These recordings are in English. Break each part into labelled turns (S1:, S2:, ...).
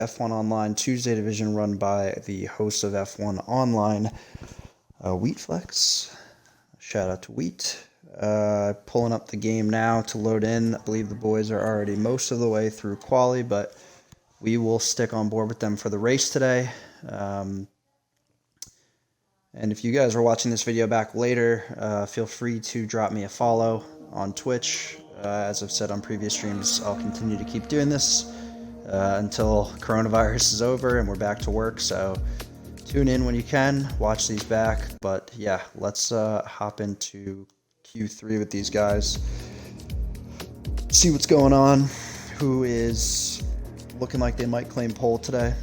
S1: F1 Online Tuesday division run by the host of F1 Online, Wheatflex. Shout out to Wheat. Pulling up the game now to load in. I believe the boys are already most of the way through quali, but we will stick on board with them for the race today. And if you guys are watching this video back later, feel free to drop me a follow on Twitch. As I've said on previous streams, I'll continue to keep doing this until coronavirus is over and we're back to work. So tune in when you can, watch these back. But yeah, let's hop into Q3 with these guys. See what's going on. Who is looking like they might claim pole today.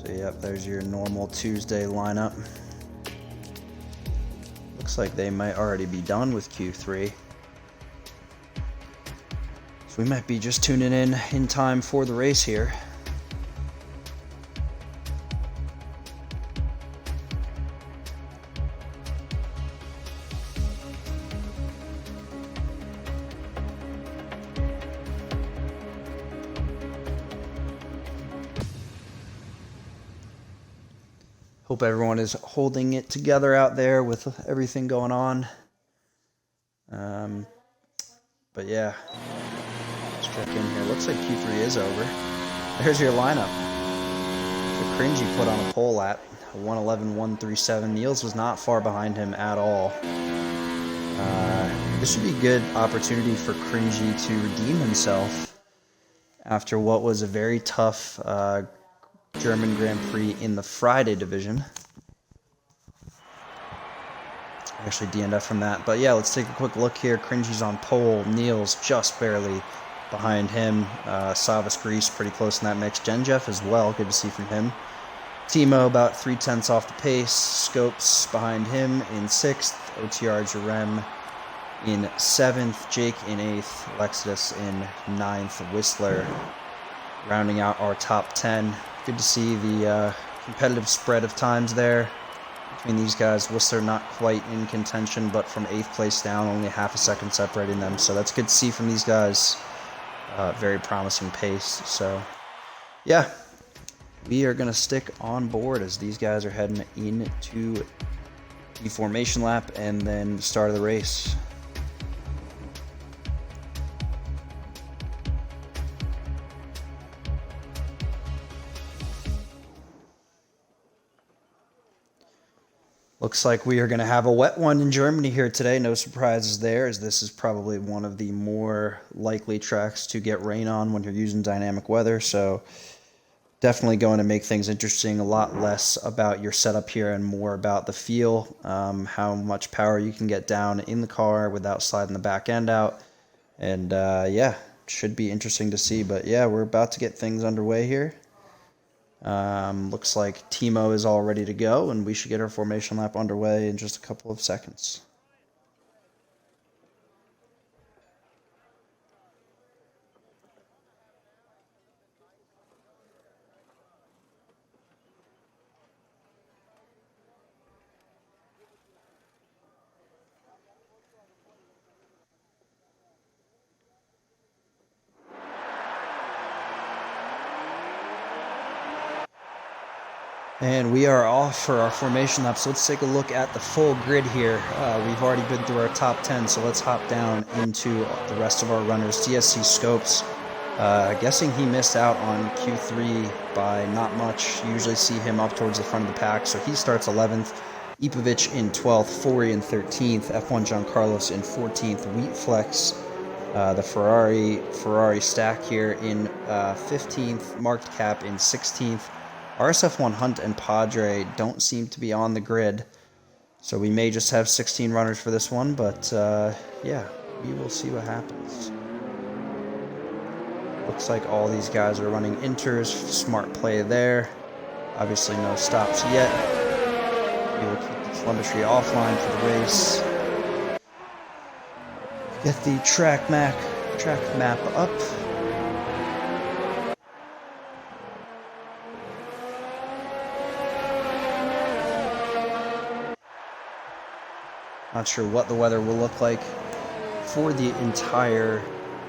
S1: So yep, there's your normal Tuesday lineup. Looks like they might already be done with Q3. So we might be just tuning in time for the race here. Hope everyone is holding it together out there with everything going on. But yeah, let's check in here. Looks like Q3 is over. There's your lineup. So Cringy put on a pole lap, 1:11.137. Niels was not far behind him at all. This should be a good opportunity for Cringy to redeem himself after what was a very tough German Grand Prix in the Friday division. Actually DNF from that. But yeah, let's take a quick look here. Cringy's on pole. Niels just barely behind him. Savas Grease pretty close in that mix. Genjeff as well. Good to see from him. Timo about 0.3 off the pace. Scopes behind him in 6th. OTR Jerem in 7th. Jake in 8th. Lexidus in 9th. Whistler rounding out our top 10. Good to see the competitive spread of times there between these guys. Whistler not quite in contention, but from 8th place down, only half a second separating them. So that's good to see from these guys. Very promising pace. So yeah, we are going to stick on board as these guys are heading into the formation lap and then start of the race. Looks like we are going to have a wet one in Germany here today. No surprises there, as this is probably one of the more likely tracks to get rain on when you're using dynamic weather. So definitely going to make things interesting. A lot less about your setup here and more about the feel, how much power you can get down in the car without sliding the back end out. And yeah, should be interesting to see. But yeah, we're about to get things underway here. Looks like Timo is all ready to go, and we should get our formation lap underway in just a couple of seconds. And we are off for our formation lap, so let's take a look at the full grid here. We've already been through our top 10, so let's hop down into the rest of our runners. DSC Scopes, guessing he missed out on Q3 by not much. You usually see him up towards the front of the pack, so he starts 11th. Ipovic in 12th, Fori in 13th, F1 Giancarlos in 14th, Wheatflex, the Ferrari stack here in 15th, Marked Cap in 16th. RSF1 Hunt and Padre don't seem to be on the grid, so we may just have 16 runners for this one, but yeah, we will see what happens. Looks like all these guys are running inters. Smart play there. Obviously no stops yet. We will keep the telemetry offline for the race. Get the track map up. Not sure what the weather will look like for the entire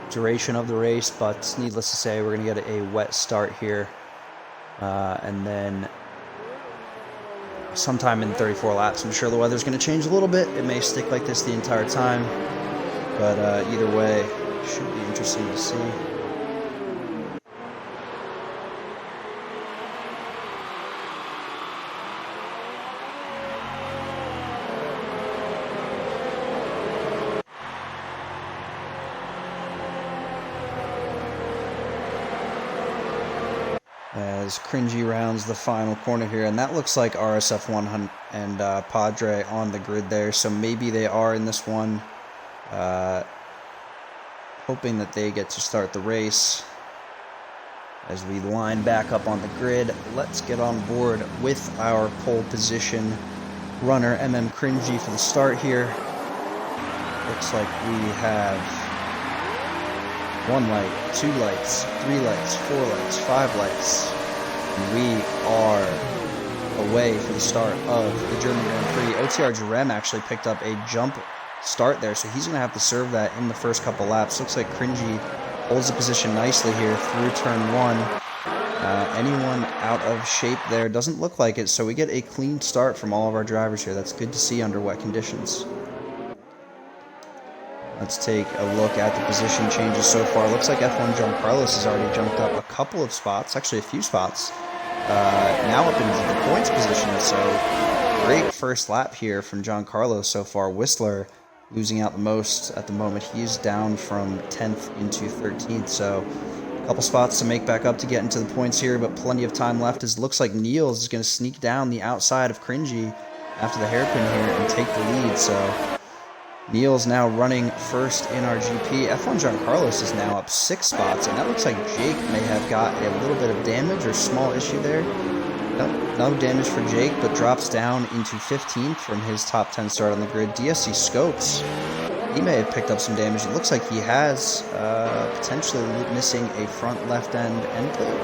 S1: duration of the race, but needless to say, we're going to get a wet start here. And then sometime in 34 laps, I'm sure the weather's going to change a little bit. It may stick like this the entire time, but either way, should be interesting to see. As Cringy rounds the final corner here, and that looks like RSF1 and Padre on the grid there, so maybe they are in this one. Hoping that they get to start the race. As we line back up on the grid, let's get on board with our pole position runner, Cringy, for the start here. Looks like we have 1 light, 2 lights, 3 lights, 4 lights, 5 lights. And we are away for the start of the German Grand Prix. OTR Jerem actually picked up a jump start there, so he's going to have to serve that in the first couple laps. Looks like Cringy holds the position nicely here through turn 1. Anyone out of shape there? Doesn't look like it, so we get a clean start from all of our drivers here. That's good to see under wet conditions. Let's take a look at the position changes so far. Looks like F1 John Carlos has already jumped up a couple of spots, actually a few spots. Now up into the points position, so great first lap here from John Carlos so far. Whistler losing out the most at the moment. He's down from 10th into 13th, so a couple spots to make back up to get into the points here, but plenty of time left, as it looks like Niels is going to sneak down the outside of Cringy after the hairpin here and take the lead. So Niels now running first in our GP. F1 John Carlos is now up 6 spots, and that looks like Jake may have got a little bit of damage or small issue there. No damage for Jake, but drops down into 15th from his top 10 start on the grid. DSC Scopes, he may have picked up some damage. It looks like he has potentially missing a front left end plate.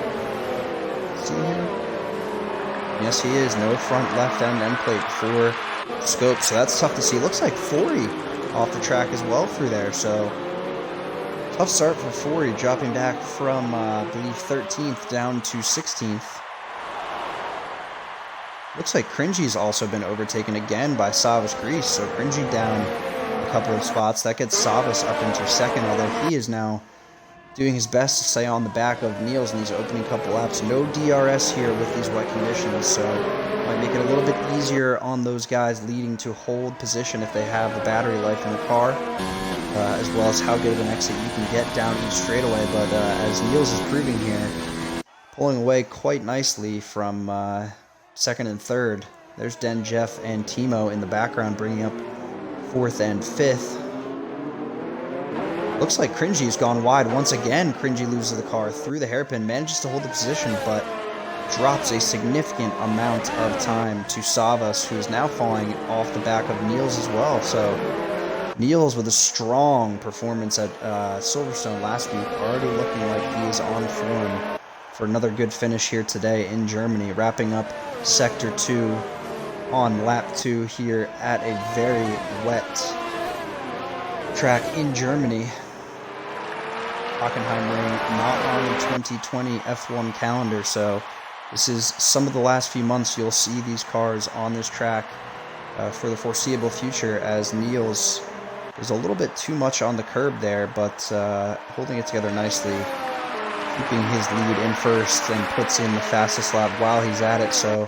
S1: See here? Yes, he is. No front left end plate for Scopes, so that's tough to see. Looks like Forey off the track as well through there, so tough start for Forey, dropping back from, I believe, 13th down to 16th. Looks like Cringy's also been overtaken again by Savas Grease, so Cringy down a couple of spots. That gets Savas up into second, although he is now doing his best to stay on the back of Niels in these opening couple laps. No DRS here with these wet conditions, so might make it a little bit easier on those guys leading to hold position if they have the battery life in the car, as well as how good of an exit you can get down each straightaway. But as Niels is proving here, pulling away quite nicely from second and third. There's Den, Jeff, and Timo in the background, bringing up 4th and 5th. Looks like Cringy's gone wide once again. Cringy loses the car through the hairpin, manages to hold the position, but drops a significant amount of time to Savas, who is now falling off the back of Niels as well. So Niels, with a strong performance at Silverstone last week, already looking like he is on form for another good finish here today in Germany, wrapping up Sector 2 on lap 2 here at a very wet track in Germany. Hockenheimring not on the 2020 F1 calendar, so this is some of the last few months you'll see these cars on this track for the foreseeable future, as Niels is a little bit too much on the curb there, but holding it together nicely, keeping his lead in first, and puts in the fastest lap while he's at it. So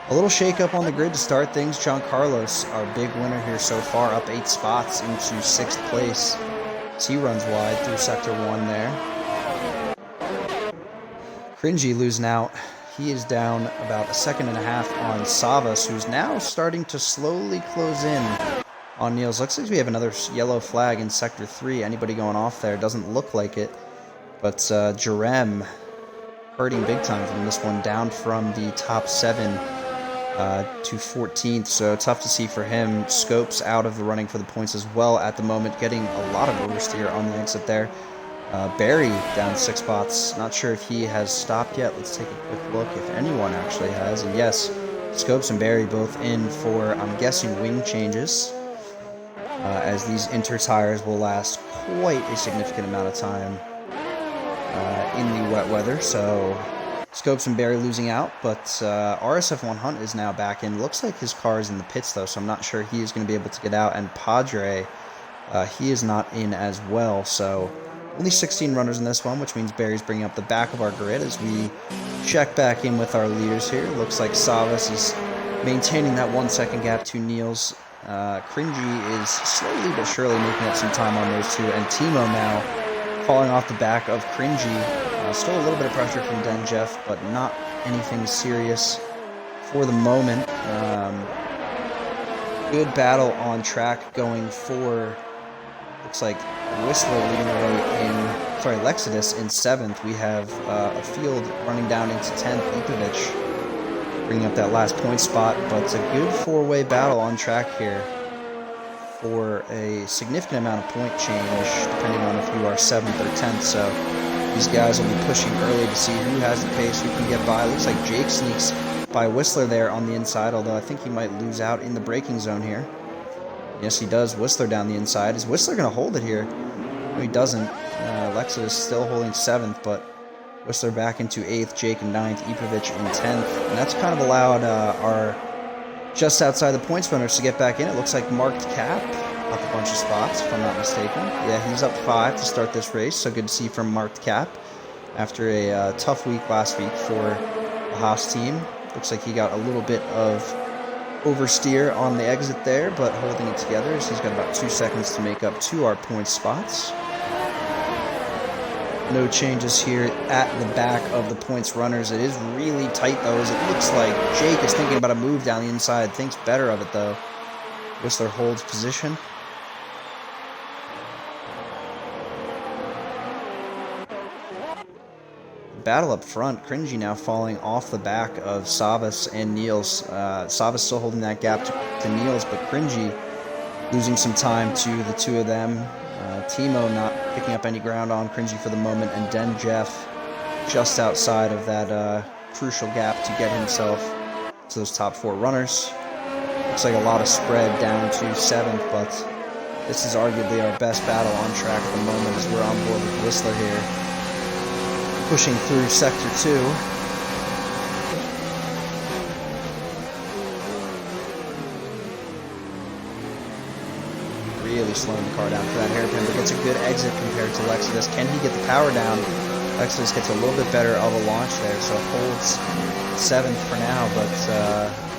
S1: a little shake-up on the grid to start things. John Carlos, our big winner here so far, up 8 spots into 6th place. As he runs wide through Sector 1 there. Cringy losing out. He is down about 1.5 seconds on Savas, who's now starting to slowly close in on Niels. Looks like we have another yellow flag in Sector 3. Anybody going off there? Doesn't look like it. But Jerem hurting big time from this one, down from the top 7 to 14th, so tough to see for him. Scopes out of the running for the points as well at the moment, getting a lot of oversteer on the exit there. Barry down 6 spots. Not sure if he has stopped yet. Let's take a quick look if anyone actually has. And yes, Scopes and Barry both in for, I'm guessing, wing changes. as these inter tires will last quite a significant amount of time in the wet weather. So Scopes and Barry losing out, but RSF1 Hunt is now back in. Looks like his car is in the pits though, so I'm not sure he is going to be able to get out. And Padre, he is not in as well. So only 16 runners in this one, which means Barry's bringing up the back of our grid as we check back in with our leaders here. Looks like Savas is maintaining that 1 second gap to Niels. Cringy is slowly but surely making up some time on those two, and Timo now falling off the back of Cringy. Still a little bit of pressure from Den Jeff, but not anything serious for the moment. Good battle on track going for, looks like Whistler leading the way in, sorry, Lexidus in 7th. We have a field running down into 10th, Ipovich bringing up that last point spot, but it's a good 4-way battle on track here for a significant amount of point change, depending on if you are 7th or 10th. So these guys will be pushing early to see who has the pace, who can get by. Looks like Jake sneaks by Whistler there on the inside, although I think he might lose out in the braking zone here. Yes, he does. Whistler down the inside. Is Whistler going to hold it here? No, he doesn't. Lexus is still holding 7th, but Whistler back into 8th, Jake in 9th, Ipovich in 10th. And that's kind of allowed our just outside the points runners to get back in. It looks like Marked Cap up a bunch of spots, if I'm not mistaken. Yeah, he's up 5 to start this race, so good to see from Marked Cap after a tough week last week for the Haas team. Looks like he got a little bit of oversteer on the exit there, but holding it together, so he's got about 2 seconds to make up to our point spots. No changes here at the back of the points runners. It is really tight though, as it looks like Jake is thinking about a move down the inside, thinks better of it though. Whistler holds position. Battle up front. Cringy now falling off the back of Savas and Niels. Savas still holding that gap to Niels, but Cringy losing some time to the two of them. Timo not picking up any ground on Cringy for the moment, and Den Jeff just outside of that crucial gap to get himself to those top 4 runners. Looks like a lot of spread down to 7th, but this is arguably our best battle on track at the moment as we're on board with Whistler here. Pushing through Sector 2. Really slowing the car down for that hairpin, but gets a good exit compared to Lexidus. Can he get the power down? Lexidus gets a little bit better of a launch there, so holds 7th for now, but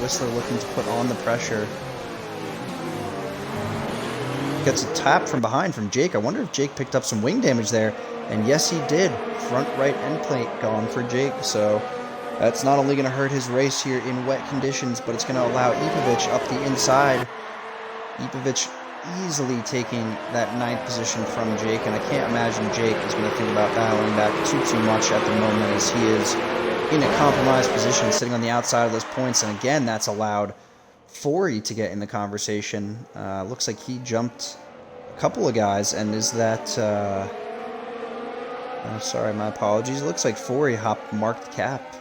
S1: Whistler looking to put on the pressure. Gets a tap from behind from Jake. I wonder if Jake picked up some wing damage there. And yes, he did. Front right end plate gone for Jake. So that's not only going to hurt his race here in wet conditions, but it's going to allow Ipovich up the inside. Ipovich easily taking that 9th position from Jake. And I can't imagine Jake is going to think about battling back too much at the moment, as he is in a compromised position, sitting on the outside of those points. And again, that's allowed Forey to get in the conversation. Looks like he jumped a couple of guys, and is that... sorry, my apologies. It looks like Forey hopped Marked Cap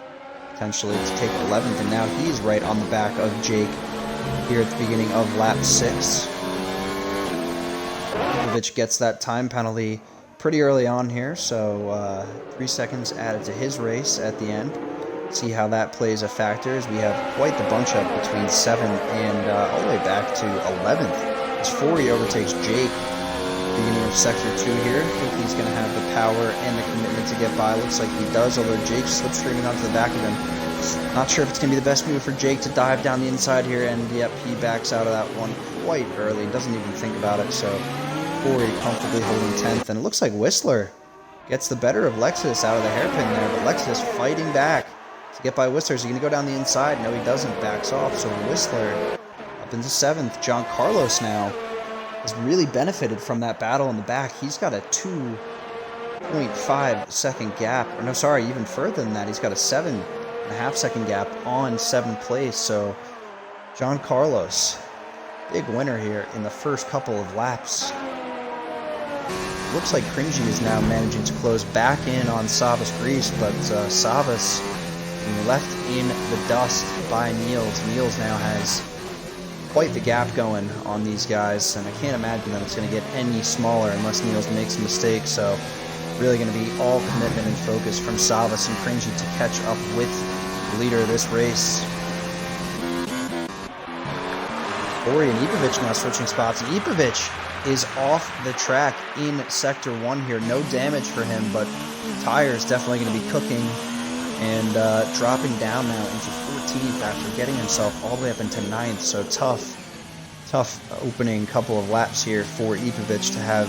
S1: potentially to take 11th, and now he's right on the back of Jake here at the beginning of lap 6. Ipovich gets that time penalty pretty early on here, so 3 seconds added to his race at the end. See how that plays a factor, as we have quite the bunch up between 7 and all the way back to 11th. As Forey overtakes Jake beginning of Sector 2 here. I think he's going to have the power and the commitment to get by. Looks like he does, although Jake slipstreaming onto the back of him. Not sure if it's going to be the best move for Jake to dive down the inside here, and yep, he backs out of that one quite early. Doesn't even think about it, so Forey comfortably holding 10th. And it looks like Whistler gets the better of Lexus out of the hairpin there, but Lexus fighting back to get by Whistler. Is he going to go down the inside? No, he doesn't. Backs off, so Whistler up into 7th. John Carlos now has really benefited from that battle in the back. He's got a 2.5 second gap, or no, sorry, even further than that. He's got a 7.5 second gap on 7th place. So John Carlos, big winner here in the first couple of laps. Looks like Cringy is now managing to close back in on Savas Grease, but Savas left in the dust by Niels. Niels now has quite the gap going on these guys, and I can't imagine that it's going to get any smaller unless Niels makes a mistake. So really going to be all commitment and focus from Savas and Cringy to catch up with the leader of this race. Ori and Ipovic now switching spots. And Ipovic is off the track in Sector 1 here. No damage for him, but tires definitely going to be cooking and dropping down now into 14th after getting himself all the way up into 9th. So tough opening couple of laps here for Ipovic to have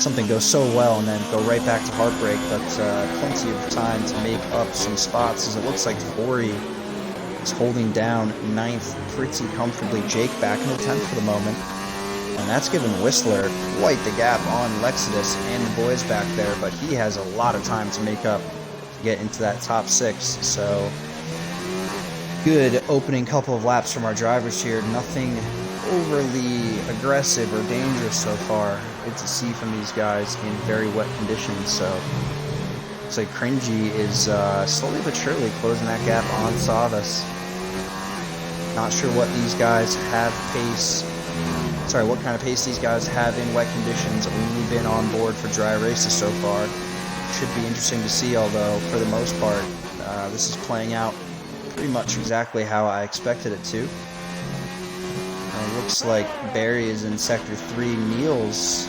S1: something go so well and then go right back to heartbreak, but plenty of time to make up some spots as it looks like Ori is holding down 9th pretty comfortably. Jake back in the 10th for the moment, and that's given Whistler quite the gap on Lexidus and the boys back there, but he has a lot of time to make up to get into that top 6. So good opening couple of laps from our drivers here. Nothing overly aggressive or dangerous so far. Good to see from these guys in very wet conditions. So looks like Cringy is slowly but surely closing that gap on Savas. Not sure what these guys have what kind of pace these guys have in wet conditions. Only been on board for dry races so far. Should be interesting to see, although for the most part this is playing out pretty much exactly how I expected it to. Looks like Barry is in Sector 3, Niels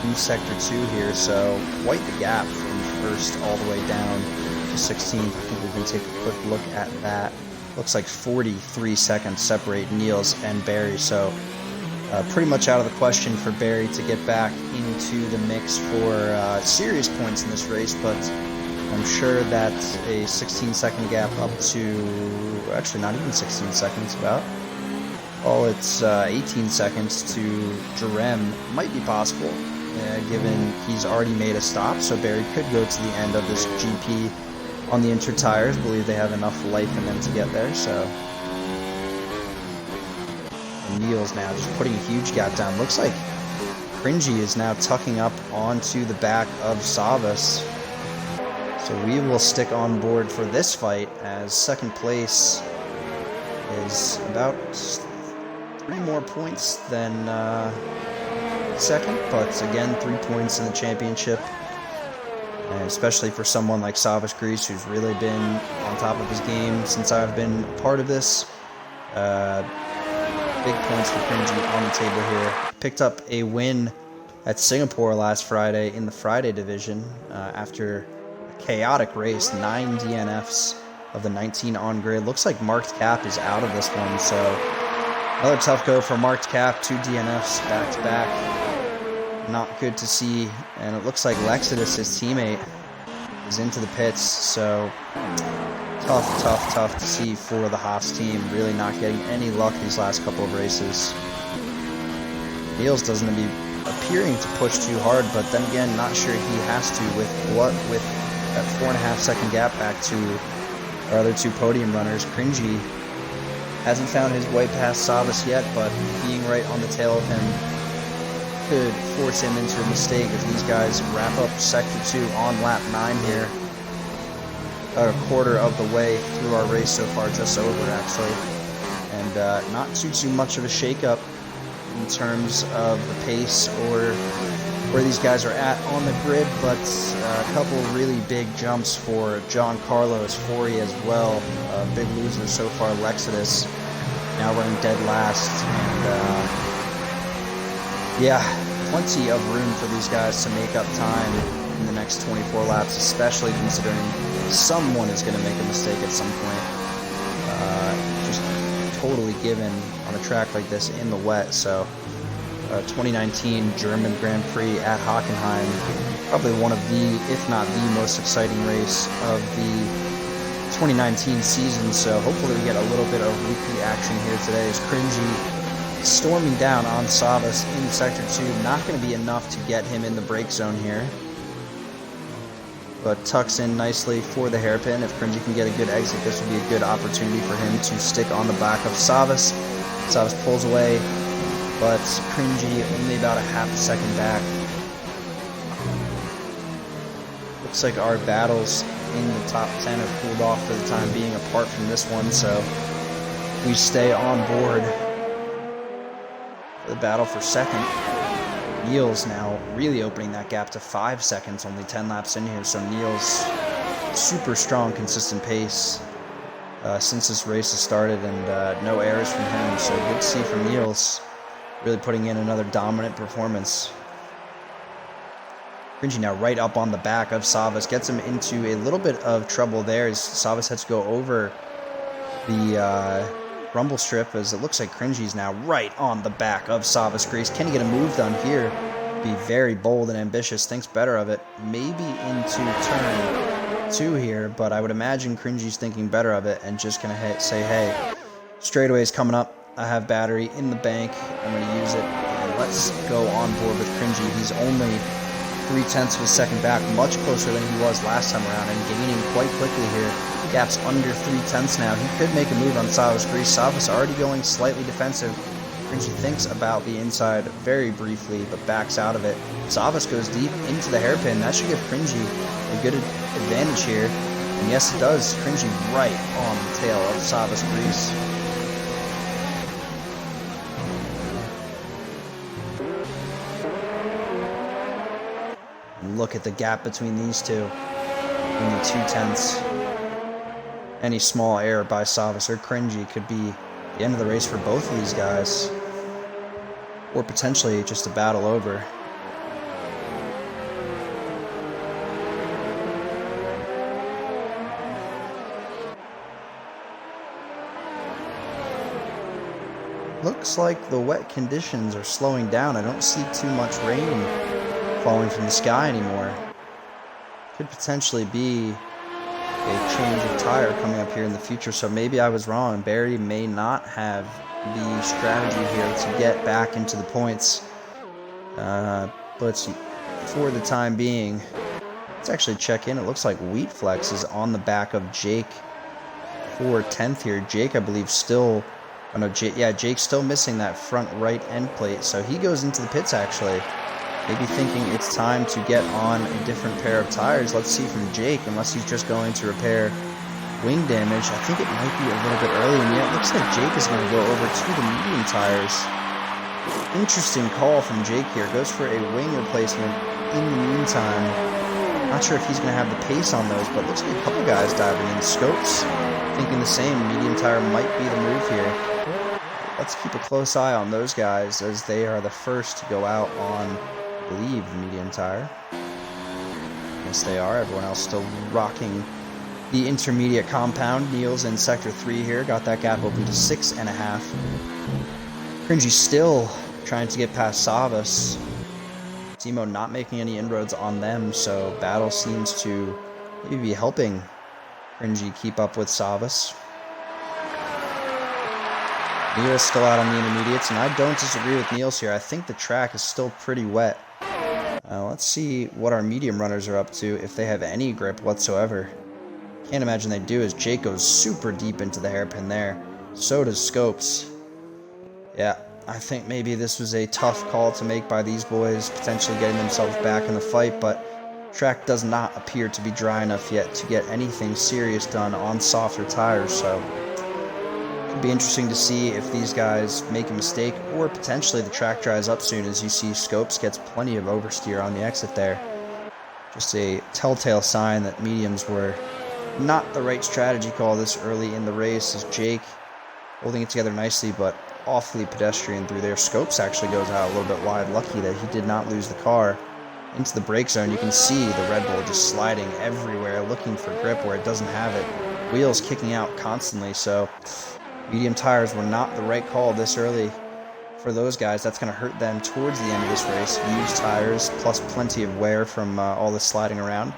S1: in Sector 2 here, so quite the gap from first all the way down to 16th. I think we can take a quick look at that. Looks like 43 seconds separate Niels and Barry, so pretty much out of the question for Barry to get back into the mix for serious points in this race, but I'm sure that a 16-second gap up to, actually not even 16 seconds about, it's 18 seconds to Jerem might be possible, given he's already made a stop, so Barry could go to the end of this GP on the inter tires. Believe they have enough life in them to get there, so. And Niels now just putting a huge gap down. Looks like Cringy is now tucking up onto the back of Savas. So we will stick on board for this fight, as second place is about 3 more points than second, but again 3 points in the championship, and especially for someone like Savas Grease, who's really been on top of his game since I've been part of this. Big points for Cringy on the table here. Picked up a win at Singapore last Friday in the Friday division after a chaotic race, 9 DNFs of the 19 on grid. Looks like Marked Cap is out of this one, so another tough go for Marked Cap, 2 DNFs back-to-back. Not good to see, and it looks like Lexidus, his teammate, is into the pits, so tough to see for the Haas team. Really not getting any luck these last couple of races. Niels doesn't be appearing to push too hard, but then again, not sure he has to with that 4.5 second gap back to our other 2 podium runners. Cringy hasn't found his way past Savas yet, but being right on the tail of him could force him into a mistake as these guys wrap up Sector 2 on lap 9 here. About a quarter of the way through our race so far, just over actually. And not too much of a shakeup in terms of the pace or where these guys are at on the grid, but a couple really big jumps for John Carlos, Forey as well. Big loser so far, Lexidus, now running dead last. And yeah, plenty of room for these guys to make up time in the next 24 laps, especially considering someone is going to make a mistake at some point. Just totally given on a track like this in the wet. So 2019 German Grand Prix at Hockenheim, probably one of the, if not the most exciting race of the 2019 season, so hopefully we get a little bit of repeat action here today as Cringy storming down on Savas in Sector 2. Not going to be enough to get him in the brake zone here, but tucks in nicely for the hairpin. If Cringy can get a good exit, this will be a good opportunity for him to stick on the back of Savas. Savas pulls away, but Cringy only about a half a second back. Looks like our battles in the top 10 have cooled off for the time being apart from this one, so we stay on board. The battle for second. Niels now really opening that gap to 5 seconds, only 10 laps in here. So Niels, super strong, consistent pace since this race has started, and no errors from him. So good to see from Niels, really putting in another dominant performance. Cringy now right up on the back of Savas, gets him into a little bit of trouble there as Savas has to go over the rumble strip, as it looks like Cringy's now right on the back of Savas Grease. Can he get a move done here? Be very bold and ambitious, thinks better of it. Maybe into turn 2 here, but I would imagine Cringy's thinking better of it and just gonna say, hey, straightaway's coming up. I have battery in the bank. I'm gonna use it, and let's go on board with Cringy. He's only 0.3 of a second back, much closer than he was last time around, and gaining quite quickly here. Gap's under 0.3 now. He could make a move on Savas Grease. Savas already going slightly defensive. Cringy thinks about the inside very briefly, but backs out of it. Savas goes deep into the hairpin. That should give Cringy a good advantage here. And yes, it does. Cringy right on the tail of Savas Grease. Look at the gap between these two. Only 0.2. Any small error by Savas or Cringy could be the end of the race for both of these guys. Or potentially just a battle over. Looks like the wet conditions are slowing down. I don't see too much rain falling from the sky anymore. Could potentially be a change of tire coming up here in the future, so maybe I was wrong. Barry may not have the strategy here to get back into the points, but for the time being, let's actually check in. It looks like Wheat Flex is on the back of Jake for 10th here. Jake, I believe, still, oh no, Jake's still missing that front right end plate, so he goes into the pits actually. Maybe thinking it's time to get on a different pair of tires. Let's see from Jake, unless he's just going to repair wing damage. I think it might be a little bit early, and yet it looks like Jake is going to go over to the medium tires. Interesting call from Jake here. Goes for a wing replacement in the meantime. Not sure if he's going to have the pace on those, but looks like a couple guys diving in. Scopes thinking the same. Medium tire might be the move here. Let's keep a close eye on those guys, as they are the first to go out on, I believe, the medium tire. Yes, they are. Everyone else still rocking the intermediate compound. Niels in sector 3 here. Got that gap open to 6.5. Cringy still trying to get past Savas. Timo not making any inroads on them, so battle seems to maybe be helping Cringy keep up with Savas. Niels still out on the intermediates, and I don't disagree with Niels here. I think the track is still pretty wet. Let's see what our medium runners are up to, if they have any grip whatsoever. Can't imagine they do, as Jake goes super deep into the hairpin there. So does Scopes. Yeah, I think maybe this was a tough call to make by these boys, potentially getting themselves back in the fight, but track does not appear to be dry enough yet to get anything serious done on softer tires, so it'd be interesting to see if these guys make a mistake, or potentially the track dries up soon, as you see Scopes gets plenty of oversteer on the exit there. Just a telltale sign that mediums were not the right strategy call this early in the race, as Jake holding it together nicely, but awfully pedestrian through there. Scopes actually goes out a little bit wide. Lucky that he did not lose the car into the brake zone. You can see the Red Bull just sliding everywhere, looking for grip where it doesn't have it. Wheels kicking out constantly, so medium tires were not the right call this early for those guys. That's going to hurt them towards the end of this race. Used tires, plus plenty of wear from all this sliding around.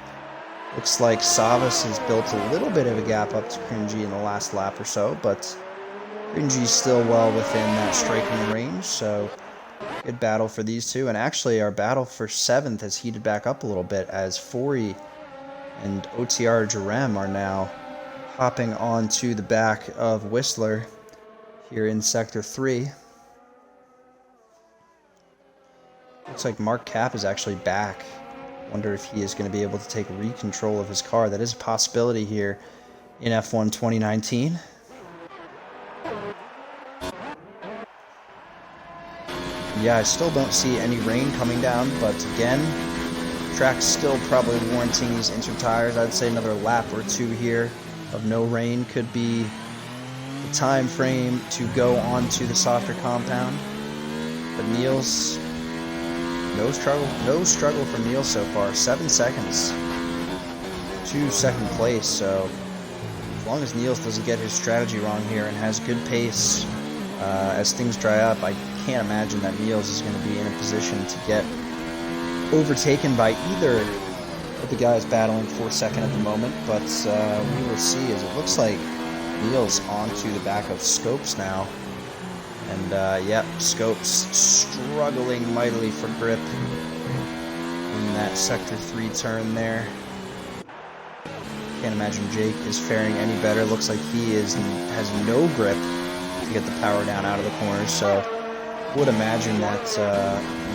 S1: Looks like Savas has built a little bit of a gap up to Cringy in the last lap or so, but Cringy's still well within that striking range, so good battle for these two. And actually, our battle for 7th has heated back up a little bit, as Forey and OTR Jarem are now hopping onto the back of Whistler here in Sector 3. Looks like Mark Cap is actually back. Wonder if he is going to be able to take re-control of his car. That is a possibility here in F1 2019. Yeah, I still don't see any rain coming down, but again, track's still probably warranting these Inter tires. I'd say another lap or two here of no rain could be the time frame to go onto the softer compound. But Niels, no struggle from Niels so far. 7 seconds to second place, so as long as Niels doesn't get his strategy wrong here and has good pace as things dry up, I can't imagine that Niels is going to be in a position to get overtaken by either of the guys battling for second at the moment. But we will see, as it looks like Niels onto the back of Scopes now. And yep, Scopes struggling mightily for grip in that sector 3 turn there. Can't imagine Jake is faring any better. Looks like he has no grip to get the power down out of the corners, so would imagine that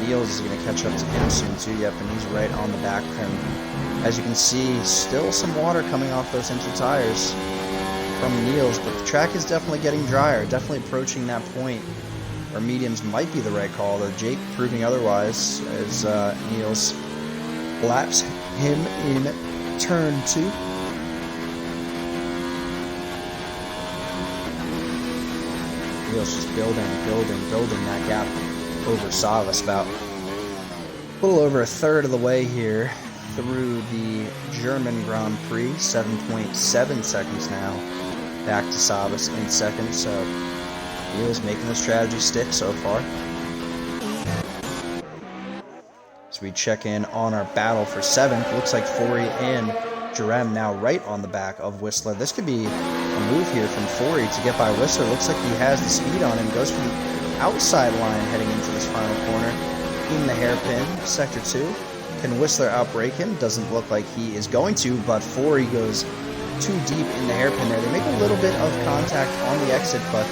S1: Niels is going to catch up to him soon too. Yep, and he's right on the back of him. As you can see, still some water coming off those Inter tires from Niels, but the track is definitely getting drier, definitely approaching that point where mediums might be the right call, though Jake proving otherwise as Niels laps him in turn 2. Niels just building that gap over Savas, about a little over a third of the way here through the German Grand Prix. 7.7 seconds now back to Savas in second, so Niels making the strategy stick so far. As we check in on our battle for 7th, looks like Forey and Jerem now right on the back of Whistler. This could be a move here from Forey to get by Whistler. Looks like he has the speed on him. Goes from the outside line heading into this final corner in the hairpin, sector 2. Can Whistler outbrake him? Doesn't look like he is going to, but Forey goes too deep in the hairpin there. They make a little bit of contact on the exit, but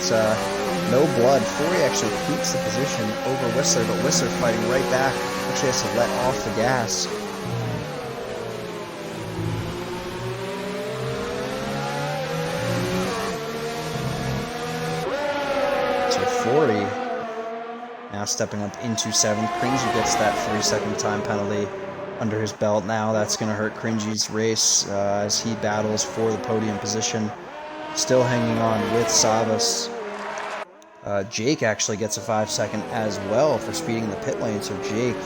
S1: no blood. Forey actually keeps the position over Whistler, but Whistler fighting right back. Actually has to let off the gas. Forey now stepping up into 7th. Cringy gets that 3-second time penalty under his belt now. That's going to hurt Cringy's race as he battles for the podium position. Still hanging on with Savas. Jake actually gets a 5-second as well for speeding in the pit lane. So Jake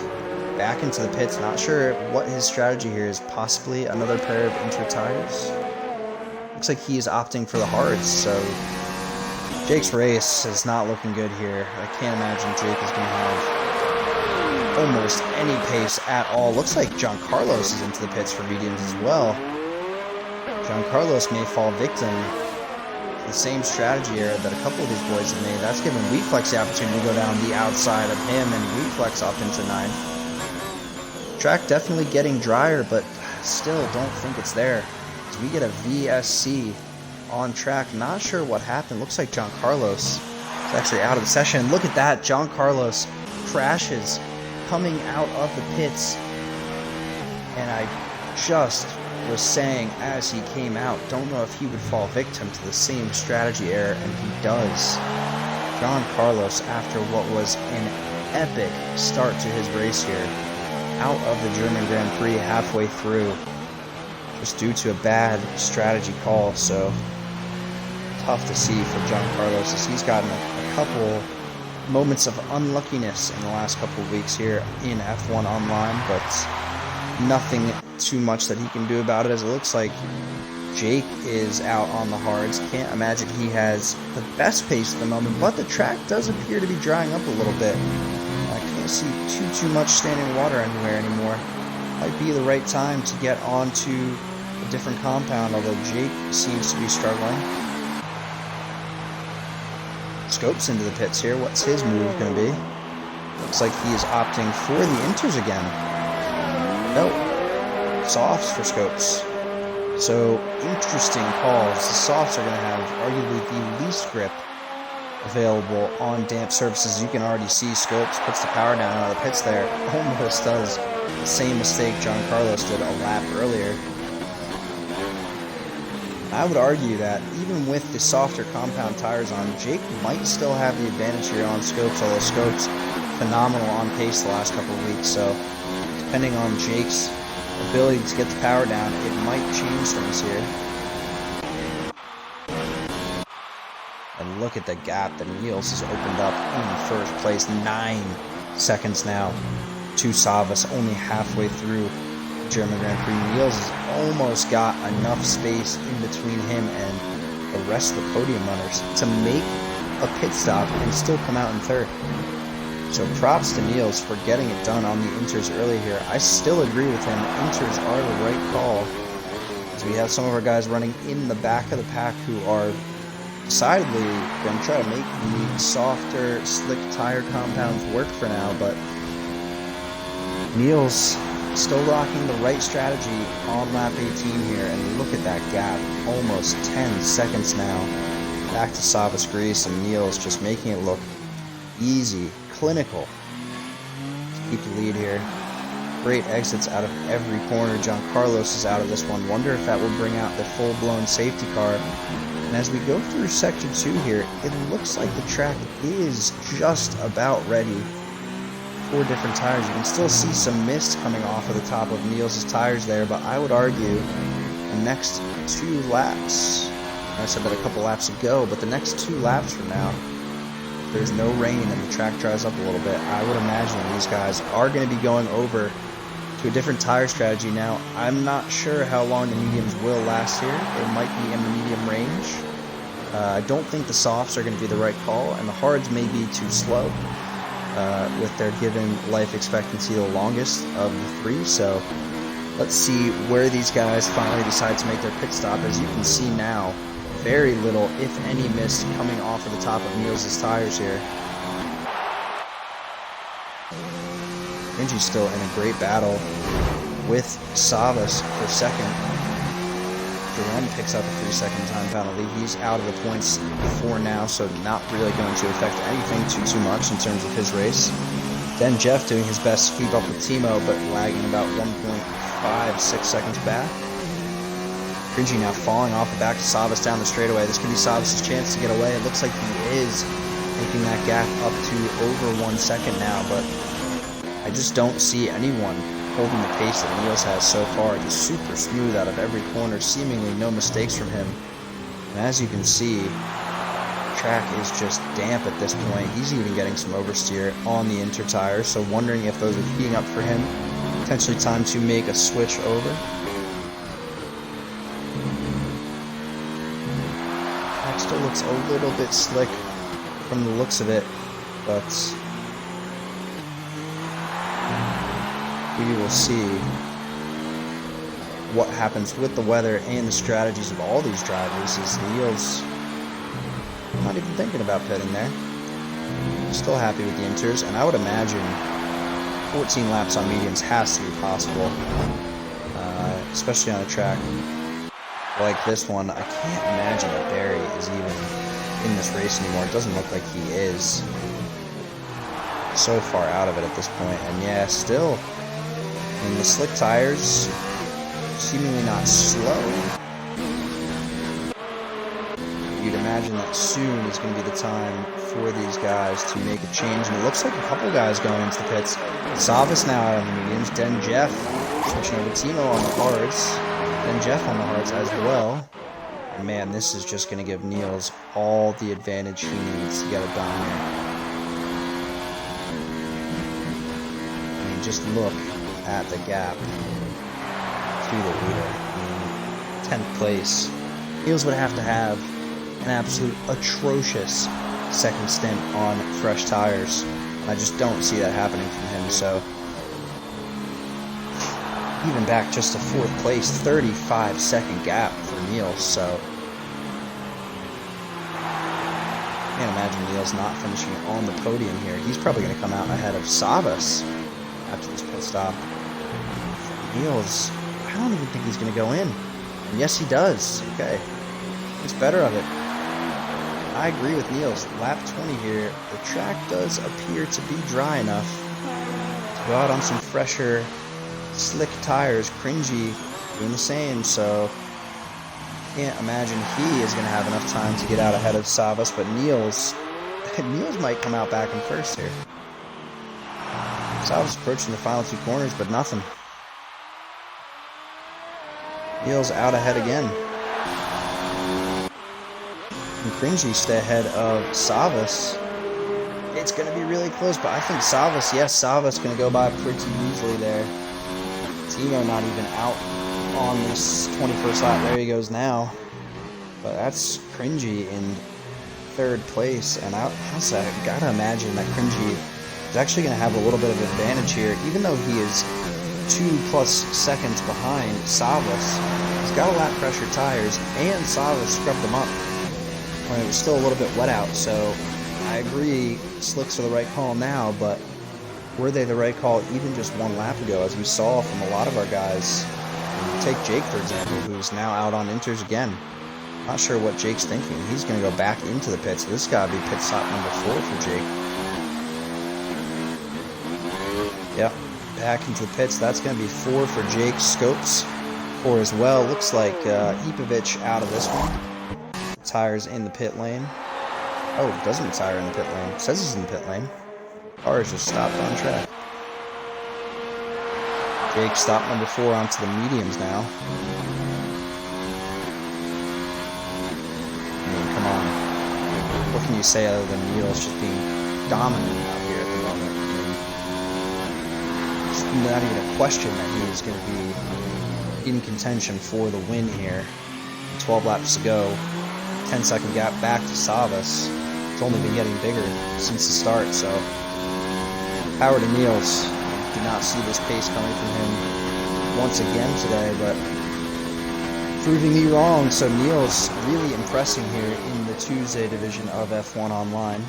S1: back into the pits. Not sure what his strategy here is. Possibly another pair of Inter tires. Looks like he is opting for the hards, so Jake's race is not looking good here. I can't imagine Jake is going to have almost any pace at all. Looks like John Carlos is into the pits for mediums as well. John Carlos may fall victim to the same strategy error that a couple of these boys have made. That's given Wheatflex the opportunity to go down the outside of him, and Wheatflex up into 9th. Track definitely getting drier, but still don't think it's there. So we get a VSC on track. Not sure what happened. Looks like John Carlos is actually out of the session. Look at that. John Carlos crashes coming out of the pits. And I just was saying as he came out, don't know if he would fall victim to the same strategy error, and he does. John Carlos, after what was an epic start to his race here, out of the German Grand Prix halfway through, just due to a bad strategy call. So tough to see for John Carlos as he's gotten a couple moments of unluckiness in the last couple of weeks here in F1 Online, but nothing too much that he can do about it, as it looks like Jake is out on the hards. Can't imagine he has the best pace at the moment, but the track does appear to be drying up a little bit. I can't see too much standing water anywhere anymore. Might be the right time to get onto a different compound, although Jake seems to be struggling. Scopes into the pits here. What's his move going to be? Looks like he is opting for the Inters again. Nope. Softs for Scopes. So, interesting calls. The softs are going to have arguably the least grip available on damp surfaces. You can already see Scopes puts the power down out of the pits there. Almost does the same mistake John Carlos did a lap earlier. I would argue that even with the softer compound tires on, Jake might still have the advantage here on Scopes, although Scopes phenomenal on pace the last couple of weeks, so depending on Jake's ability to get the power down, it might change things here. And look at the gap that Niels has opened up in first place. 9 seconds now to Savas, only halfway through the German Grand Prix. Niels has almost got enough space in between him and the rest of the podium runners to make a pit stop and still come out in third. So props to Niels for getting it done on the inters early here. I still agree with him. Inters are the right call. So we have some of our guys running in the back of the pack who are decidedly going to try to make the softer, slick tire compounds work for now, but Niels still rocking the right strategy on lap 18 here, and look at that gap, almost 10 seconds now. Back to Savas Grease, and Niels just making it look easy, clinical. Keep the lead here. Great exits out of every corner. Giancarlos is out of this one. Wonder if that will bring out the full-blown safety car. And as we go through section 2 here, it looks like the track is just about ready for different tires. You can still see some mist coming off of the top of Niels' tires there, but I would argue the next 2 laps, I said that a couple laps ago, but the next 2 laps from now, if there's no rain and the track dries up a little bit, I would imagine these guys are going to be going over to a different tire strategy. Now, I'm not sure how long the mediums will last here. They might be in the medium range. I don't think the softs are going to be the right call, and the hards may be too slow with their given life expectancy the longest of the 3. So let's see where these guys finally decide to make their pit stop. As you can see now, very little, if any, mist coming off of the top of Niels' tires here. Benji's still in a great battle with Savas for second. Jerome picks up a 3-second time penalty. He's out of the points for now, so not really going to affect anything too much in terms of his race. Then Jeff doing his best to keep up with Timo, but lagging about 1.56 seconds back. Cringy now falling off the back of Savas down the straightaway. This could be Savas' chance to get away. It looks like he is making that gap up to over 1 second now, but I just don't see anyone holding the pace that Niels has so far. Just super smooth out of every corner, seemingly no mistakes from him. And as you can see, the track is just damp at this point. He's even getting some oversteer on the inter tires, so wondering if those are heating up for him. Potentially time to make a switch over. Track still looks a little bit slick from the looks of it, but we will see what happens with the weather and the strategies of all these drivers, as Niels not even thinking about pitting there. Still happy with the inters, and I would imagine 14 laps on mediums has to be possible, especially on a track like this one. I can't imagine that Barry is even in this race anymore. It doesn't look like he is. So far out of it at this point, and yeah, still. And the slick tires, seemingly not slow. You'd imagine that soon is going to be the time for these guys to make a change. And it looks like a couple guys going into the pits. Savas now out on the mediums. Then Jeff switching over Timo on the hards. Then Jeff on the hards as well. And man, this is just going to give Niels all the advantage he needs to get it done here. I mean, just look at the gap to the leader. I mean, 10th place. Niels would have to have an absolute atrocious second stint on fresh tires. I just don't see that happening from him. So even back just to 4th place, 35-second gap for Niels. So can't imagine Niels not finishing on the podium here. He's probably going to come out ahead of Savas after this pit stop. Niels, I don't even think he's going to go in. And yes, he does. Okay. It's better of it. I agree with Niels. Lap 20 here, the track does appear to be dry enough to go out on some fresher, slick tires. Cringy doing the same, so can't imagine he is going to have enough time to get out ahead of Savas, but Niels might come out back in first here. Salvas approaching the final two corners, but nothing. Neal's out ahead again. And Cringy stay ahead of Savas. It's going to be really close, but I think Savas, yes, Savas going to go by pretty easily there. Timo not even out on this 21st lap. There he goes now. But that's Cringy in third place, and I gotta imagine that Cringy is actually going to have a little bit of advantage here, even though he is 2+ seconds behind Savas. He's got a lap pressure tires, and Savas scrubbed them up when it was still a little bit wet out. So I agree, slicks are the right call now, but were they the right call even just one lap ago, as we saw from a lot of our guys? Take Jake, for example, who's now out on inters again. Not sure what Jake's thinking. He's going to go back into the pits. This got to be pit stop number 4 for Jake. Yep, back into the pits. That's going to be 4 for Jake. Scopes 4 as well. Looks like Ipovic out of this one. Tires in the pit lane. Oh, doesn't retire in the pit lane. Says he's in the pit lane. Car is just stopped on track. Jake stop number 4 onto the mediums now. I mean, come on. What can you say other than Neal's just being dominant out here at the moment? I mean, it's not even a question that he's going to be in contention for the win here. 12 laps to go. 10-second gap back to Savas. It's only been getting bigger since the start, so power to Niels. Did not see this pace coming from him once again today, but proving me wrong. So Niels really impressing here in the Tuesday division of F1 Online.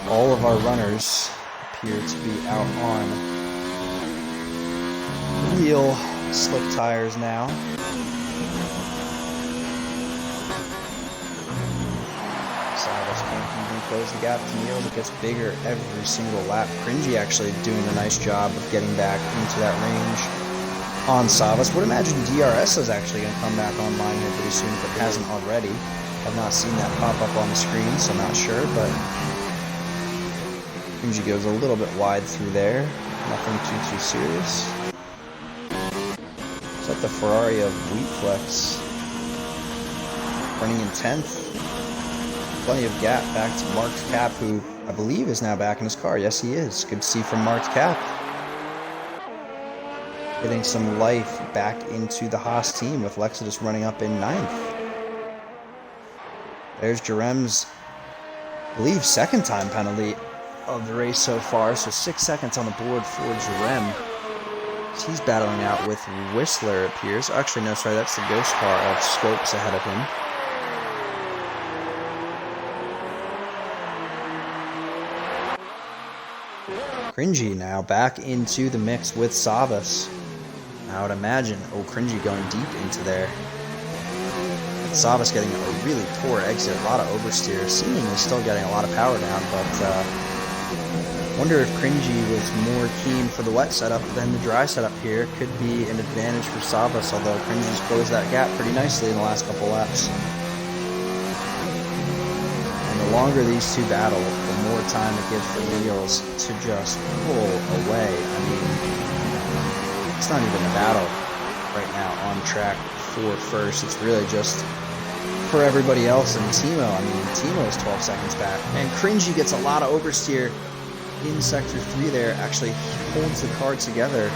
S1: All of our runners appear to be out on real slick tires now. Savas can't even close the gap to Neal. It gets bigger every single lap. Cringy actually doing a nice job of getting back into that range on Savas. Would imagine DRS is actually going to come back online here pretty soon if it hasn't already. Have not seen that pop up on the screen, so not sure, but Cringy goes a little bit wide through there. Nothing too serious. Is that the Ferrari of Wheatflex? Running in 10th. Plenty of gap back to Mark's Cap, who I believe is now back in his car. Yes, he is. Good to see from Mark's Cap. Getting some life back into the Haas team with Lexidus running up in 9th. There's Jerem's, I believe, second time penalty of the race so far. So 6 seconds on the board for Jerem. He's battling out with Whistler, it appears. Actually, no, sorry, that's the ghost car of Scopes ahead of him. Cringy now back into the mix with Savas. I would imagine, Cringy going deep into there. Savas getting a really poor exit, a lot of oversteer, seemingly still getting a lot of power down, but wonder if Cringy was more keen for the wet setup than the dry setup here. Could be an advantage for Savas, although Cringy's closed that gap pretty nicely in the last couple laps. And the longer these two battle, the more time it gives for Niels to just pull away. I mean, it's not even a battle right now on track for first. It's really just for everybody else. And Timo, I mean, Timo is 12 seconds back. And Cringy gets a lot of oversteer in Sector 3 there. Actually holds the car together,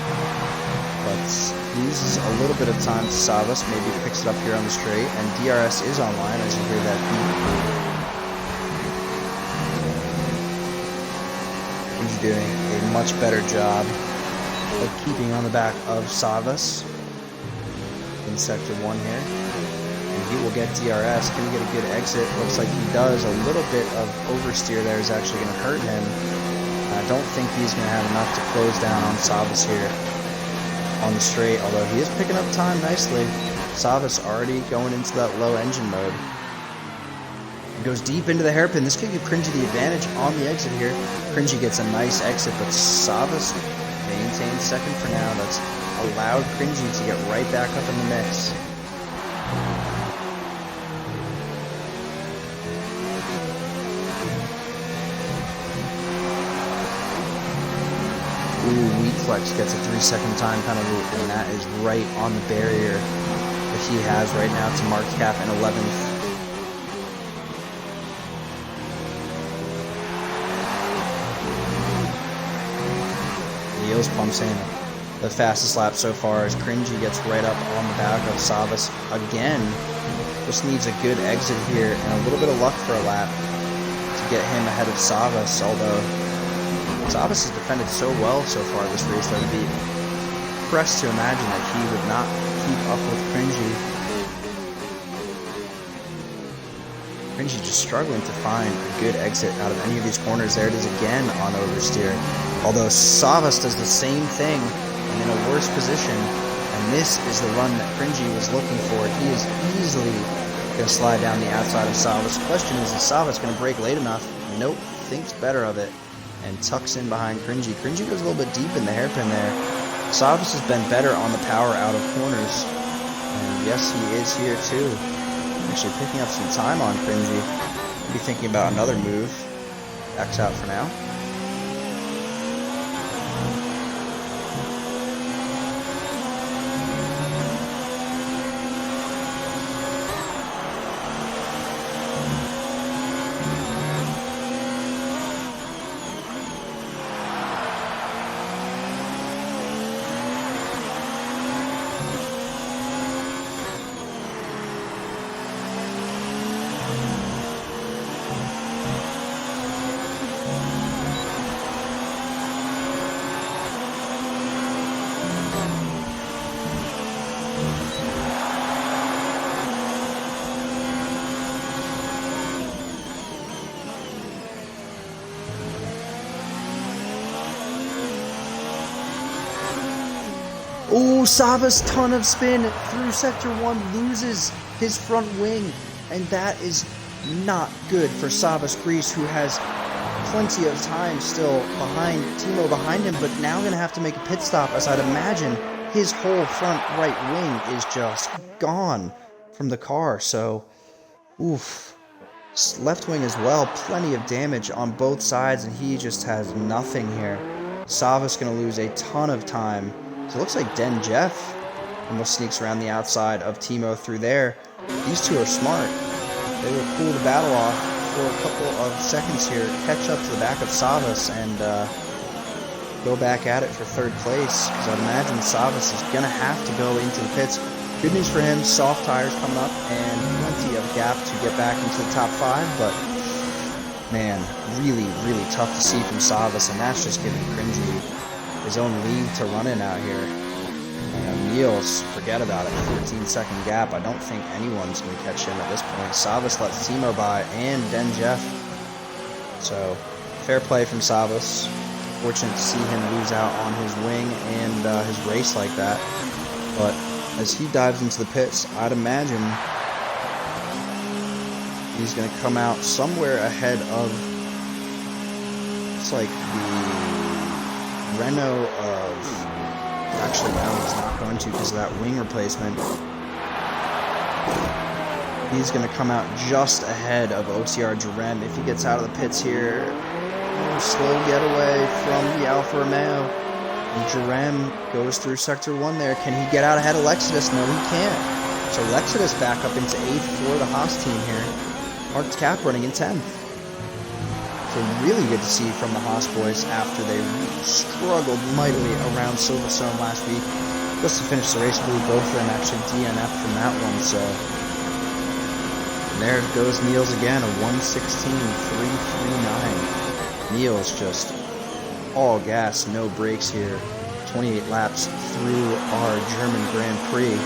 S1: but loses a little bit of time to Savas. Maybe picks it up here on the straight. And DRS is online as you hear that beep. He's doing a much better job of keeping on the back of Savas in Sector 1 here. And he will get DRS. Can he get a good exit? Looks like he does. A little bit of oversteer there is actually going to hurt him. I don't think he's going to have enough to close down on Savas here on the straight, although he is picking up time nicely. Savas already going into that low engine mode. He goes deep into the hairpin. This could give Cringy the advantage on the exit here. Cringy gets a nice exit, but Savas maintains second for now. That's allowed Cringy to get right back up in the mix. Ooh, Weak Flex gets a 3-second time penalty, and that is right on the barrier that he has right now to Mark Cap in 11th. Niels pumps in the fastest lap so far as Cringy gets right up on the back of Savas again. Just needs a good exit here and a little bit of luck for a lap to get him ahead of Savas, although Savas has defended so well so far this race that I'd be pressed to imagine that he would not keep up with Cringy. Cringy just struggling to find a good exit out of any of these corners. There it is again on oversteer. Although Savas does the same thing and in a worse position, and this is the run that Cringy was looking for. He is easily going to slide down the outside of Savas. The question is Savas going to brake late enough? Nope, thinks better of it and tucks in behind Cringy. Cringy goes a little bit deep in the hairpin there. Savas has been better on the power out of corners, and yes, he is here too. Actually picking up some time on Cringy. Be thinking about another move. X out for now. Ooh, Savas, ton of spin through Sector 1, loses his front wing, and that is not good for Savas Grease, who has plenty of time still behind Timo behind him, but now going to have to make a pit stop, as I'd imagine his whole front right wing is just gone from the car. So, oof. Left wing as well, plenty of damage on both sides, and he just has nothing here. Savas going to lose a ton of time. So it looks like Den Jeff almost sneaks around the outside of Timo through there. These two are smart. They will cool the battle off for a couple of seconds here, catch up to the back of Savas, and go back at it for third place. Because I'd imagine Savas is going to have to go into the pits. Good news for him, soft tires coming up and plenty of gap to get back into the top 5. But, man, really, really tough to see from Savas, and that's just giving Cringy his own lead to run in out here. And Niels, forget about it, 14-second gap. I don't think anyone's going to catch him at this point. Savas lets Timo by and Den Jeff. So, fair play from Savas. Fortunate to see him lose out on his wing and his race like that. But as he dives into the pits, I'd imagine he's going to come out somewhere ahead of, it's like the Renault of, actually no, he's not going to because of that wing replacement. He's going to come out just ahead of OTR Jerem if he gets out of the pits here. Slow getaway from the Alfa Romeo. And Jerem goes through Sector 1 there. Can he get out ahead of Lexidus? No, he can't. So Lexidus back up into 8th for the Haas team here. Mark Cap running in 10th. So really good to see from the Haas boys after they struggled mightily around Silverstone last week. Just to finish the race, I believe both of them actually DNF'd from that one. So and there goes Niels again, a 1:16.339. Niels just all gas, no brakes here. 28 laps through our German Grand Prix.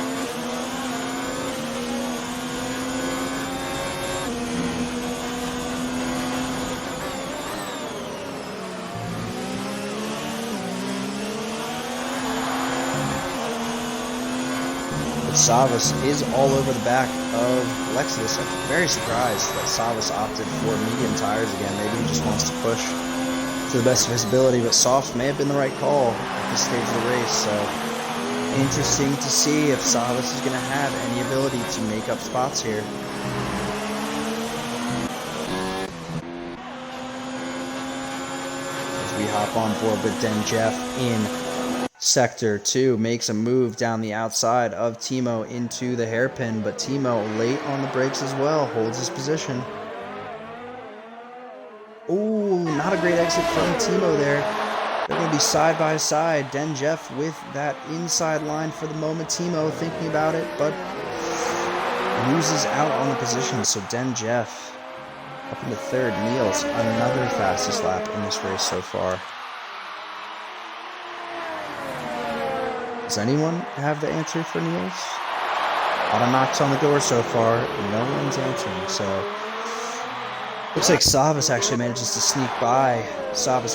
S1: Savas is all over the back of Lexus. I'm very surprised that Savas opted for medium tires again. Maybe he just wants to push to the best of his ability, but soft may have been the right call at this stage of the race. So interesting to see if Savas is going to have any ability to make up spots here. As we hop on board with Jeff in Sector 2, makes a move down the outside of Timo into the hairpin, but Timo late on the brakes as well, holds his position. Ooh, not a great exit from Timo there. They're going to be side by side. Jeff with that inside line for the moment. Timo thinking about it, but loses out on the position. So Jeff up into third. Niels, another fastest lap in this race so far. Does anyone have the answer for Niels? A lot of knocks on the door so far. No one's answering, so looks like Savas actually manages to sneak by Savas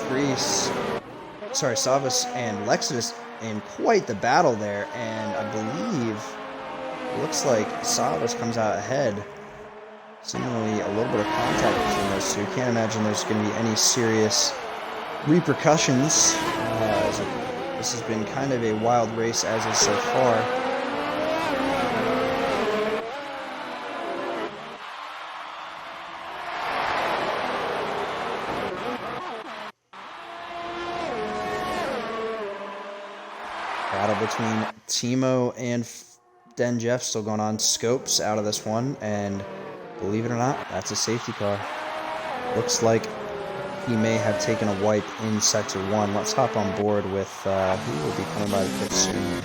S1: and Lexus in quite the battle there, and I believe it looks like Savas comes out ahead. Seemingly a little bit of contact between those two. Can't imagine there's going to be any serious repercussions. This has been kind of a wild race as is so far. Battle between Timo and Jeff still going on. Scopes out of this one, and believe it or not, that's a safety car. Looks like he may have taken a wipe in Sector 1. Let's hop on board with who will be coming by the pit soon.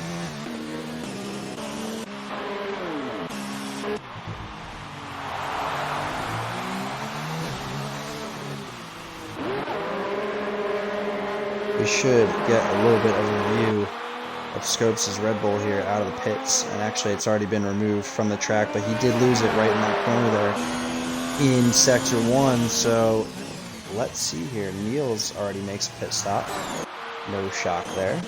S1: We should get a little bit of a review of Scopes' Red Bull here out of the pits, and actually it's already been removed from the track, but he did lose it right in that corner there in Sector 1, so let's see here. Niels already makes a pit stop. No shock there.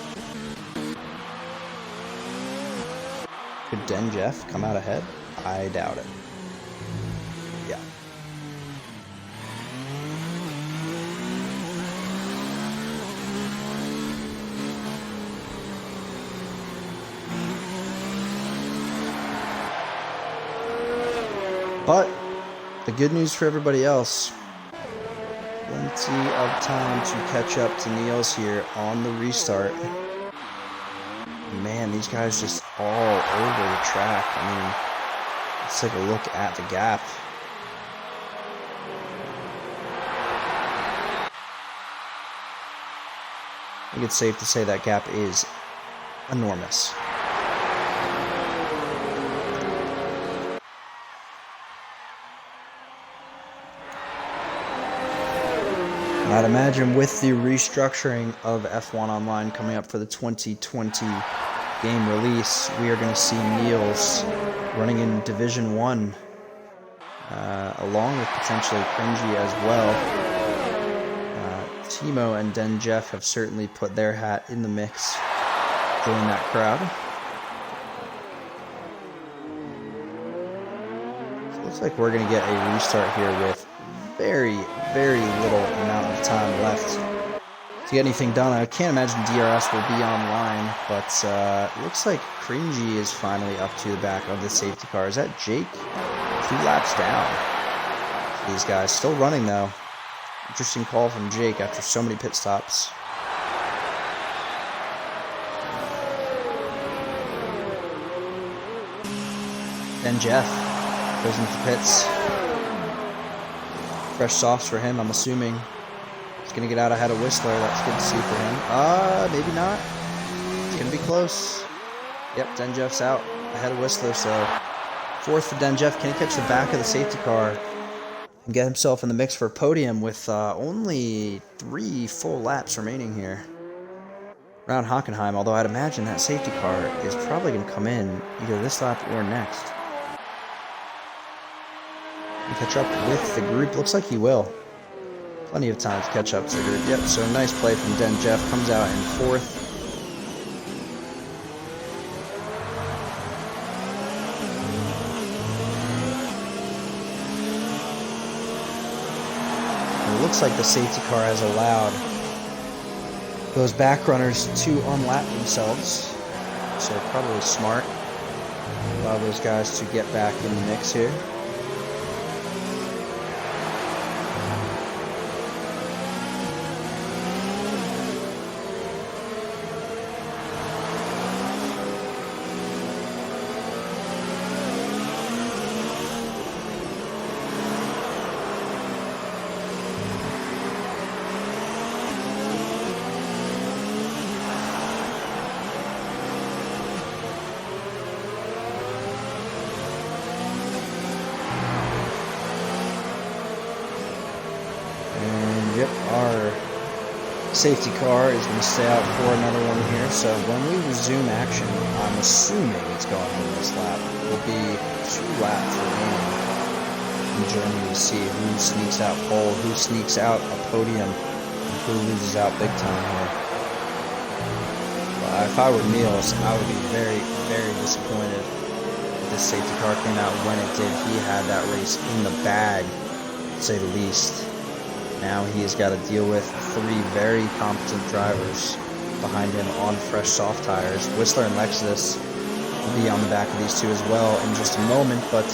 S1: Could Jeff come out ahead? I doubt it. Yeah. But the good news for everybody else, plenty of time to catch up to Niels here on the restart. Man, these guys just all over the track. I mean, let's take a look at the gap. I think it's safe to say that gap is enormous. I'd imagine with the restructuring of F1 Online coming up for the 2020 game release, we are going to see Niels running in Division 1, along with potentially Cringy as well. Timo and Jeff have certainly put their hat in the mix, join that crowd. So it looks like we're going to get a restart here with very, very little amount of time left to get anything done. I can't imagine DRS will be online, but it looks like Cringy is finally up to the back of the safety car. Is that Jake? 2 laps down. These guys still running though. Interesting call from Jake after so many pit stops. Then Jeff goes into the pits. Fresh softs for him, I'm assuming. He's going to get out ahead of Whistler. That's good to see for him. Maybe not. It's going to be close. Yep, Jeff's out ahead of Whistler, so fourth for Jeff. Can he catch the back of the safety car and get himself in the mix for a podium with only 3 full laps remaining here around Hockenheim, although I'd imagine that safety car is probably going to come in either this lap or next. And catch up with the group. Looks like he will. Plenty of time to catch up to the group. Yep, so nice play from Jeff. Comes out in fourth. It looks like the safety car has allowed those back runners to unlap themselves. So probably smart. Allow those guys to get back in the mix here. Yep, our safety car is going to stay out for another one here. So when we resume action, I'm assuming it's going on this lap. It will be 2 laps remaining in Germany to see who sneaks out pole, who sneaks out a podium, and who loses out big time here. If I were Niels, I would be very, very disappointed if this safety car came out when it did. He had that race in the bag, to say the least. Now he has got to deal with 3 very competent drivers behind him on fresh soft tires. Whistler and Lexus will be on the back of these 2 as well in just a moment, but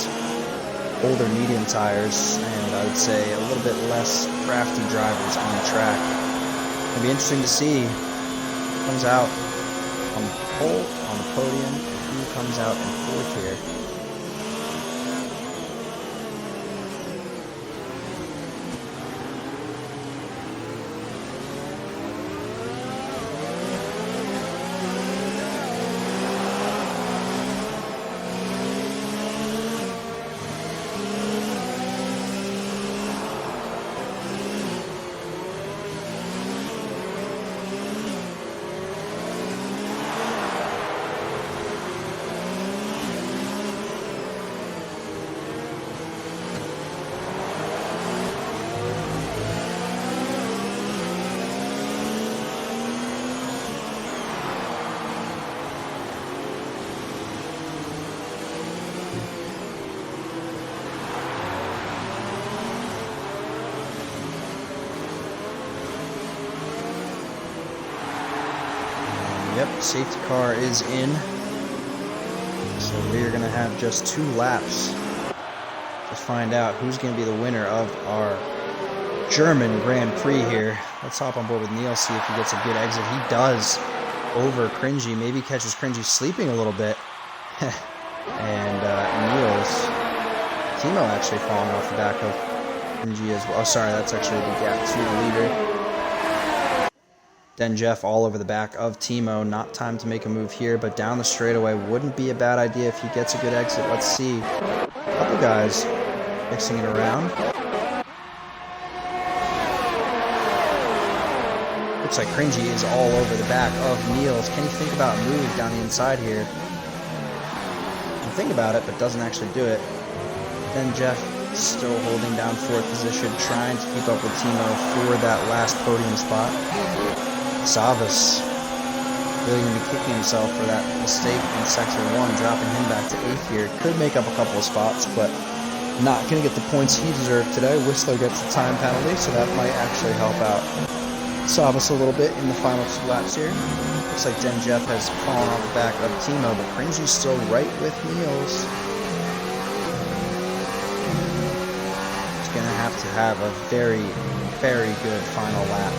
S1: older medium tires, and I would say a little bit less crafty drivers on the track. It'll be interesting to see who comes out on the pole, on the podium, and who comes out in 4th here. Yep, safety car is in. So we're going to have just 2 laps to find out who's going to be the winner of our German Grand Prix here. Let's hop on board with Neil, see if he gets a good exit. He does over Cringy, maybe catches Cringy sleeping a little bit. And Neil's Timo actually falling off the back of Cringy as well. Oh, sorry, that's actually the gap to the leader. Then Jeff all over the back of Timo. Not time to make a move here, but down the straightaway wouldn't be a bad idea if he gets a good exit. Let's see. A couple guys mixing it around. Looks like Cringy is all over the back of Niels. Can he think about a move down the inside here? Can think about it, but doesn't actually do it. Then Jeff still holding down 4th position, trying to keep up with Timo for that last podium spot. Savas really going to be kicking himself for that mistake in Sector 1, dropping him back to 8th here. Could make up a couple of spots, but not going to get the points he deserved today. Whistler gets the time penalty, so that might actually help out Savas a little bit in the final 2 laps here. Looks like Den Jeff has fallen off the back of Timo, but Cringy's still right with Niels. He's going to have a very, very good final lap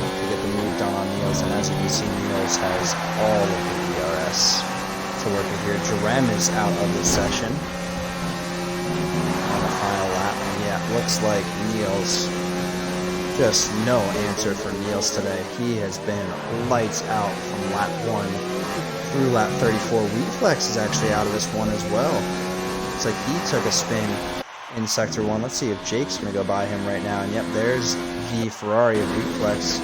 S1: to get the move done on Niels, and as you can see, Niels has all of the DRS to work with here. Jerem is out of the session on the final lap, and yeah, looks like Niels, just no answer for Niels today. He has been lights out from lap 1 through lap 34. Reflex is actually out of this one as well. Looks like he took a spin in Sector 1. Let's see if Jake's going to go by him right now. And yep, there's the Ferrari of Reflex.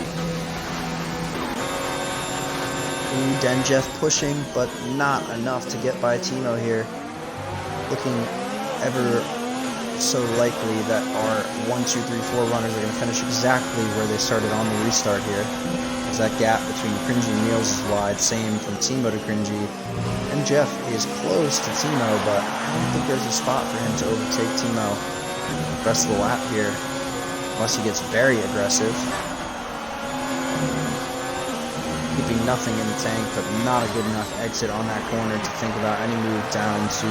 S1: Den Jeff pushing, but not enough to get by Timo here. Looking ever so likely that our 1, 2, 3, 4 runners are going to finish exactly where they started on the restart here. As that gap between Cringy and Niels is wide, same from Timo to Cringy. And Jeff is close to Timo, but I don't think there's a spot for him to overtake Timo the rest of the lap here, unless he gets very aggressive. keeping nothing in the tank, but not a good enough exit on that corner to think about any move down to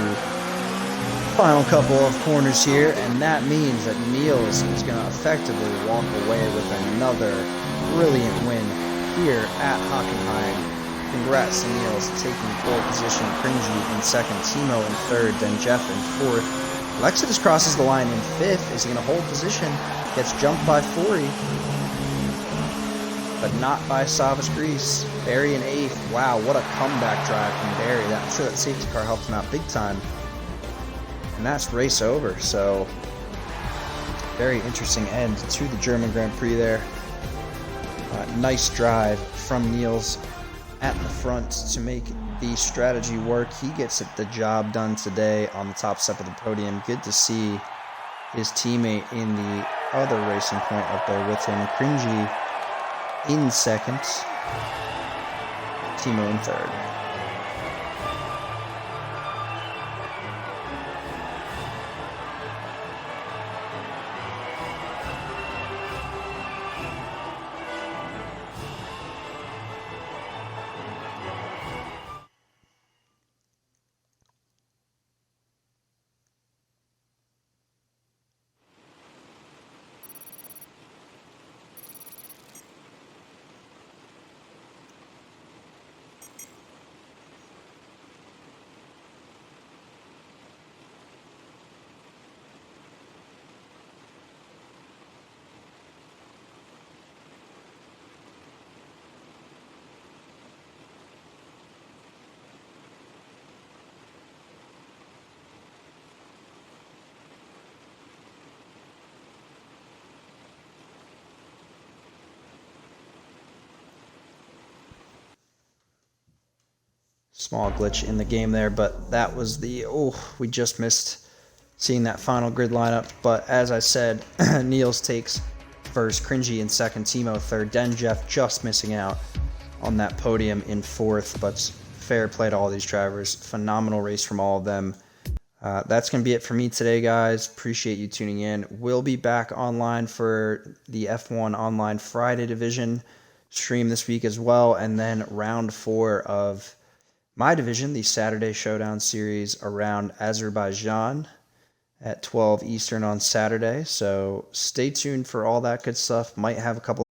S1: final couple of corners here, and that means that Niels is going to effectively walk away with another brilliant win here at Hockenheim. Congrats to Niels taking pole position, Cringy in second, Timo in third, then Jeff in fourth. Lexidus crosses the line in fifth. Is he going to hold position? Gets jumped by Forey, but not by Savas Grease. Barry in eighth. Wow, what a comeback drive from Barry. I'm sure that safety car helped him out big time. And that's race over. So, very interesting end to the German Grand Prix there. Nice drive from Niels at the front to make the strategy work. He gets the job done today on the top step of the podium. Good to see his teammate in the other racing point up there with him. Cringy in second, Timo in third. Small glitch in the game there, but that was we just missed seeing that final grid lineup. But as I said, Niels takes first, Cringy in second, Timo third, then Jeff just missing out on that podium in fourth. But fair play to all these drivers. Phenomenal race from all of them. That's going to be it for me today, guys. Appreciate you tuning in. We'll be back online for the F1 Online Friday division stream this week as well. And then round 4 of my division, the Saturday Showdown Series around Azerbaijan at 12 Eastern on Saturday. So stay tuned for all that good stuff. Might have a couple